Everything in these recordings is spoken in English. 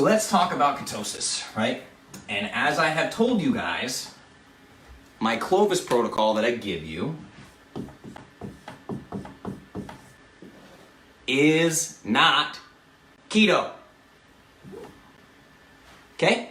let's talk about ketosis, right? And as I have told you guys, my Clovis protocol that I give you is not keto. Okay?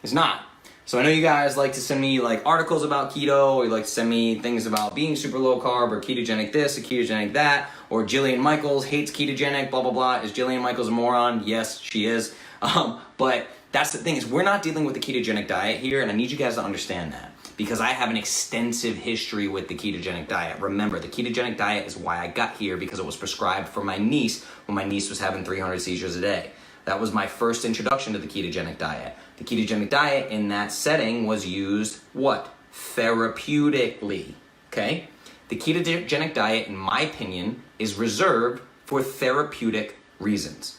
It's not. So I know you guys like to send me like articles about keto, or you like to send me things about being super low carb, or ketogenic this, or ketogenic that, or Jillian Michaels hates ketogenic, blah, blah, blah. Is Jillian Michaels a moron? Yes, she is. But that's the thing, is we're not dealing with the ketogenic diet here, and I need you guys to understand that, because I have an extensive history with the ketogenic diet. Remember, the ketogenic diet is why I got here, because it was prescribed for my niece when my niece was having 300 seizures a day. That was my first introduction to the ketogenic diet. The ketogenic diet in that setting was used, what? Therapeutically, okay? The ketogenic diet, in my opinion, is reserved for therapeutic reasons.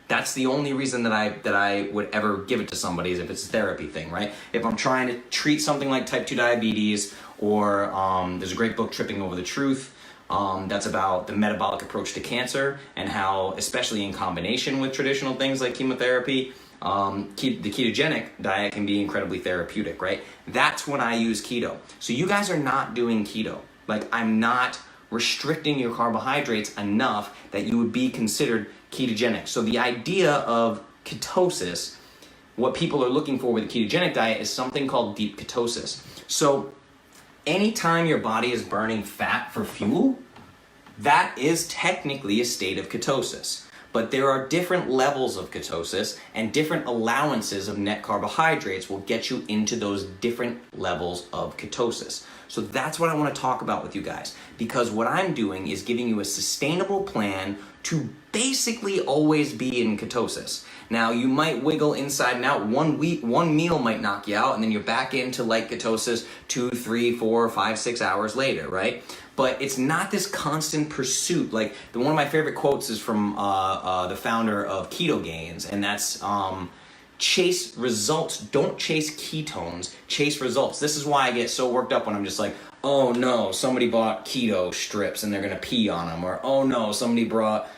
That's the only reason that I would ever give it to somebody, is if it's a therapy thing, right? If I'm trying to treat something like type 2 diabetes, or there's a great book, Tripping Over the Truth, that's about the metabolic approach to cancer, and how, especially in combination with traditional things like chemotherapy, the ketogenic diet can be incredibly therapeutic, right? That's when I use keto. So you guys are not doing keto. Like, I'm not restricting your carbohydrates enough that you would be considered ketogenic. So the idea of ketosis, what people are looking for with the ketogenic diet, is something called deep ketosis. So anytime your body is burning fat for fuel, that is technically a state of ketosis. But there are different levels of ketosis, and different allowances of net carbohydrates will get you into those different levels of ketosis. So that's what I want to talk about with you guys, because what I'm doing is giving you a sustainable plan to basically always be in ketosis. Now, you might wiggle inside and out. One meal might knock you out, and then you're back into light ketosis 2, 3, 4, 5, 6 hours later, right? But it's not this constant pursuit. Like, one of my favorite quotes is from the founder of Ketones, and that's chase results. Don't chase ketones, chase results. This is why I get so worked up when I'm just like, oh no, somebody bought keto strips and they're gonna pee on them, or oh no, somebody bought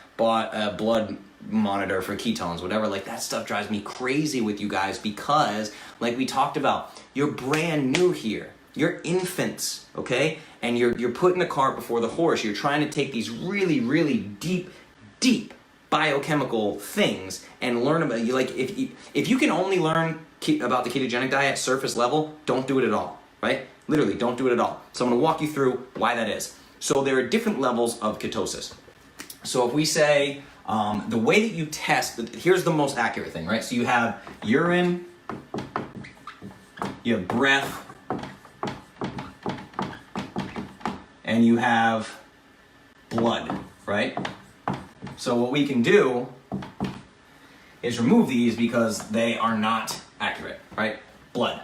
a blood monitor for ketones, whatever. Like, that stuff drives me crazy with you guys, because like we talked about, you're brand new here. You're infants, okay? And you're putting the cart before the horse. You're trying to take these really, really deep biochemical things and learn about you. Like, if you can only learn about the ketogenic diet surface level, don't do it at all, right? Literally, don't do it at all. So I'm gonna walk you through why that is. So there are different levels of ketosis. So if we say, the way that you test, here's the most accurate thing, right? So you have urine, you have breath, and you have blood, right? So what we can do is remove these, because they are not accurate, right? Blood.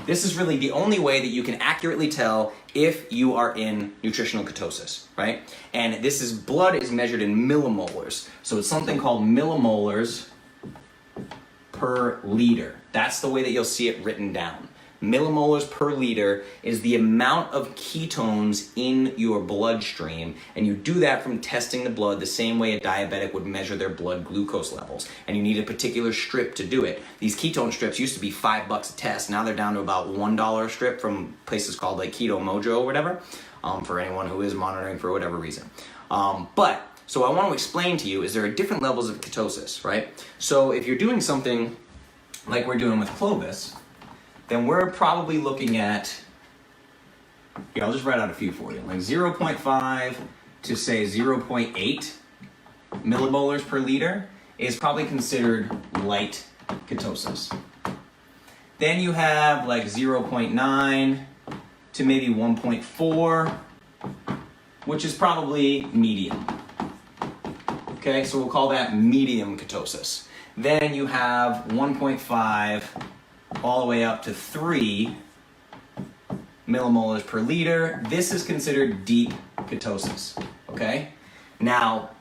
This is really the only way that you can accurately tell if you are in nutritional ketosis, right? And this is, blood is measured in millimolars. So it's something called millimolars per liter. That's the way that you'll see it written down. Millimolars per liter is the amount of ketones in your bloodstream, and you do that from testing the blood the same way a diabetic would measure their blood glucose levels, and you need a particular strip to do it. These ketone strips used to be $5 a test. Now they're down to about $1 a strip from places called like Keto Mojo or whatever, for anyone who is monitoring for whatever reason. So I want to explain to you, is there are different levels of ketosis, right? So if you're doing something like we're doing with Clovis, then we're probably looking at, here, I'll just write out a few for you, like 0.5 to say 0.8 millimolars per liter is probably considered light ketosis. Then you have like 0.9 to maybe 1.4, which is probably medium. Okay, so we'll call that medium ketosis. Then you have 1.5 all the way up to 3 millimolars per liter. This is considered deep ketosis, okay? Now,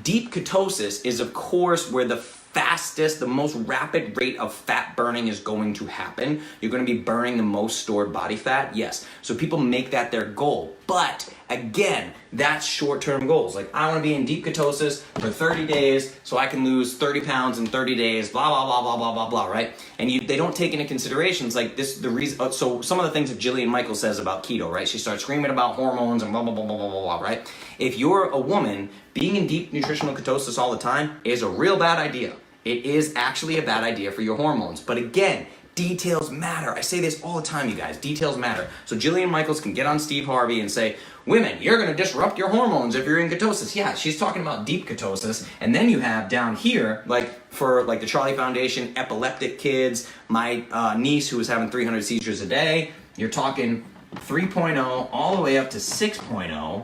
deep ketosis is, of course, where the fastest, the most rapid rate of fat burning is going to happen. You're going to be burning the most stored body fat, yes. So people make that their goal. But Again, that's short-term goals. Like, I want to be in deep ketosis for 30 days so I can lose 30 pounds in 30 days, blah, blah, blah, blah, blah, blah, blah, right? And they don't take into considerations like this, the reason, so some of the things that Jillian Michaels says about keto, right? She starts screaming about hormones and blah, blah, blah, blah, blah, blah, blah, right? If you're a woman, being in deep nutritional ketosis all the time is a real bad idea. It is actually a bad idea for your hormones. But again, details matter. I say this all the time, you guys. Details matter. So Jillian Michaels can get on Steve Harvey and say, women, you're going to disrupt your hormones if you're in ketosis. Yeah, she's talking about deep ketosis. And then you have down here, like for like the Charlie Foundation, epileptic kids, my niece who was having 300 seizures a day, you're talking 3.0 all the way up to 6.0.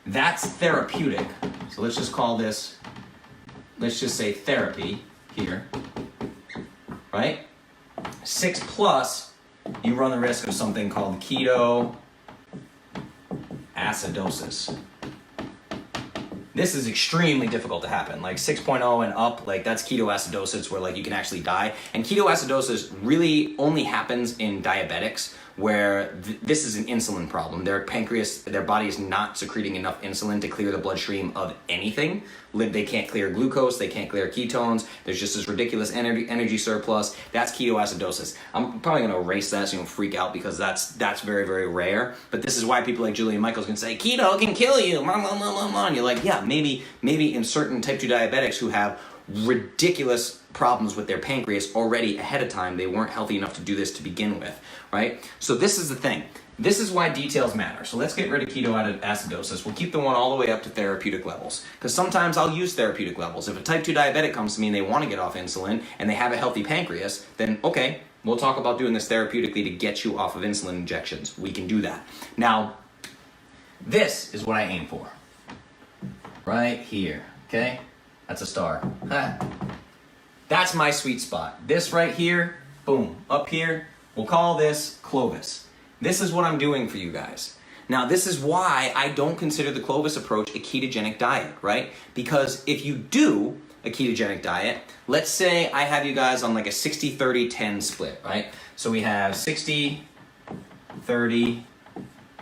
That's therapeutic. So let's just call this, let's just say therapy here, right? 6+, you run the risk of something called ketoacidosis. This is extremely difficult to happen. Like 6.0 and up, like that's ketoacidosis where like you can actually die. And ketoacidosis really only happens in diabetics where this is an insulin problem. Their pancreas, their body is not secreting enough insulin to clear the bloodstream of anything. They can't clear glucose, they can't clear ketones. There's just this ridiculous energy surplus. That's ketoacidosis. I'm probably gonna erase that so you don't freak out because that's very, very rare. But this is why people like Jillian Michaels can say, keto can kill you, and you're like, yeah, maybe in certain type 2 diabetics who have ridiculous problems with their pancreas already ahead of time, they weren't healthy enough to do this to begin with, right? So this is the thing. This is why details matter. So let's get rid of ketoacidosis. We'll keep the one all the way up to therapeutic levels. Because sometimes I'll use therapeutic levels. If a type 2 diabetic comes to me and they want to get off insulin and they have a healthy pancreas, then okay, we'll talk about doing this therapeutically to get you off of insulin injections. We can do that. Now, this is what I aim for. Right here, okay? That's a star. That's my sweet spot. This right here, boom, up here, we'll call this Clovis. This is what I'm doing for you guys. Now, this is why I don't consider the Clovis approach a ketogenic diet, right? Because if you do a ketogenic diet, let's say I have you guys on like a 60-30-10 split, right? So we have 60, 30,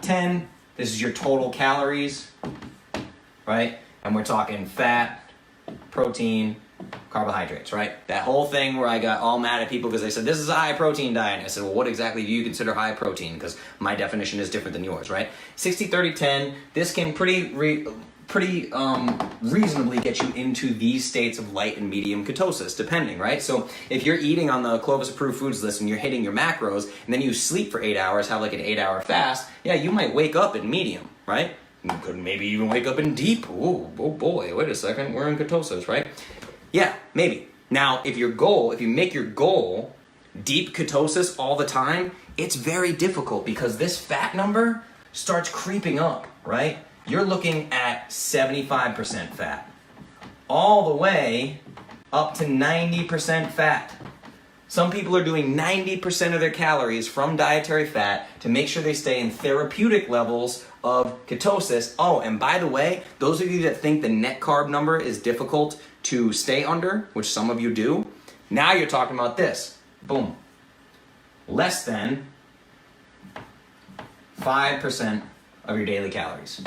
10. This is your total calories, right? And we're talking fat, protein, carbohydrates, right? That whole thing where I got all mad at people because they said, this is a high protein diet. And I said, well, what exactly do you consider high protein? Because my definition is different than yours, right? 60-30-10, this can pretty reasonably get you into these states of light and medium ketosis, depending, right? So if you're eating on the Clovis approved foods list and you're hitting your macros, and then you sleep for 8 hours, have like an 8-hour fast, yeah, you might wake up in medium, right? You could maybe even wake up in deep. Oh boy, wait a second, we're in ketosis, right? Yeah, maybe. Now, if you make your goal deep ketosis all the time, it's very difficult because this fat number starts creeping up, right? You're looking at 75% fat, all the way up to 90% fat. Some people are doing 90% of their calories from dietary fat to make sure they stay in therapeutic levels of ketosis. Oh, and by the way, those of you that think the net carb number is difficult to stay under, which some of you do, now you're talking about this. Boom. Less than 5% of your daily calories.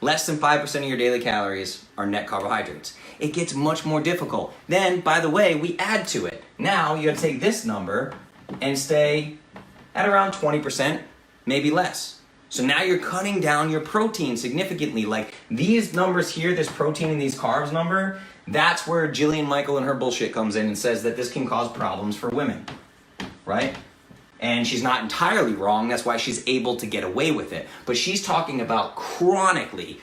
Less than 5% of your daily calories are net carbohydrates. It gets much more difficult. Then, by the way, we add to it. Now you gotta take this number and stay at around 20%, maybe less. So now you're cutting down your protein significantly. Like these numbers here, this protein and these carbs number, that's where Jillian Michael and her bullshit comes in and says that this can cause problems for women, right? And she's not entirely wrong. That's why she's able to get away with it. But she's talking about chronically,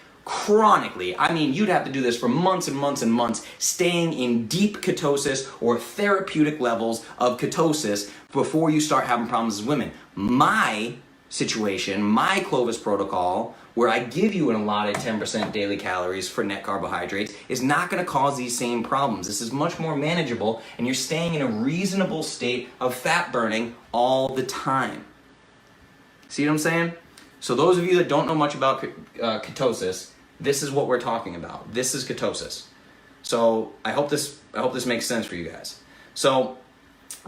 I mean, you'd have to do this for months and months and months, staying in deep ketosis or therapeutic levels of ketosis before you start having problems as women. My situation, my Clovis protocol, where I give you an allotted 10% daily calories for net carbohydrates, is not going to cause these same problems. This is much more manageable, and you're staying in a reasonable state of fat burning all the time. See what I'm saying? So those of you that don't know much about ketosis, this is what we're talking about. This is ketosis. So I hope this makes sense for you guys. So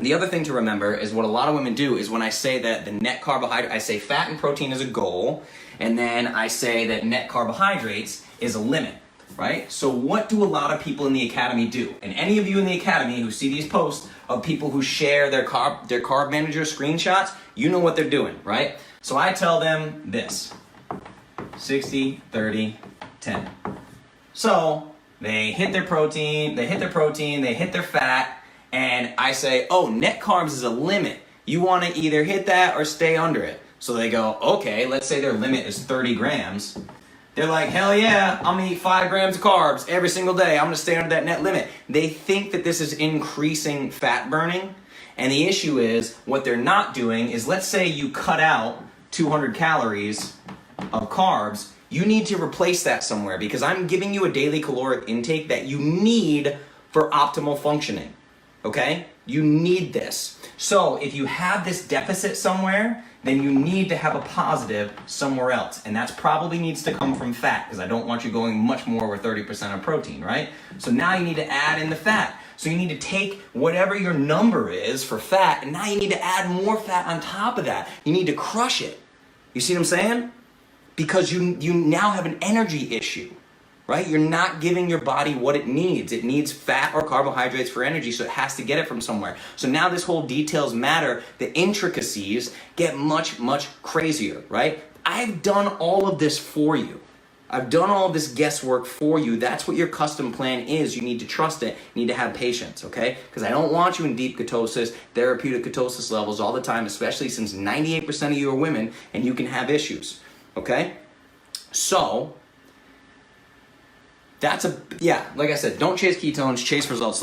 The other thing to remember is what a lot of women do is when I say that the net carbohydrate, I say fat and protein is a goal, and then I say that net carbohydrates is a limit, right? So what do a lot of people in the academy do? And any of you in the academy who see these posts of people who share their carb manager screenshots, you know what they're doing, right? So I tell them this, 60, 30, 10. So they hit their protein, they hit their fat, and I say, oh, net carbs is a limit. You want to either hit that or stay under it. So they go, okay, let's say their limit is 30 grams. They're like, hell yeah, I'm gonna eat 5 grams of carbs every single day. I'm gonna stay under that net limit. They think that this is increasing fat burning. And the issue is, what they're not doing is, let's say you cut out 200 calories of carbs. You need to replace that somewhere, because I'm giving you a daily caloric intake that you need for optimal functioning. Okay? You need this. So if you have this deficit somewhere, then you need to have a positive somewhere else. And that probably needs to come from fat, because I don't want you going much more over 30% of protein, right? So now you need to add in the fat. So you need to take whatever your number is for fat, and now you need to add more fat on top of that. You need to crush it. You see what I'm saying? Because you now have an energy issue. Right? You're not giving your body what it needs. It needs fat or carbohydrates for energy, so it has to get it from somewhere. So now this whole details matter. The intricacies get much, much crazier, right? I've done all of this for you. I've done all this guesswork for you. That's what your custom plan is. You need to trust it. You need to have patience, okay? Because I don't want you in deep ketosis, therapeutic ketosis levels all the time, especially since 98% of you are women and you can have issues, okay? So, like I said, don't chase ketones, chase results.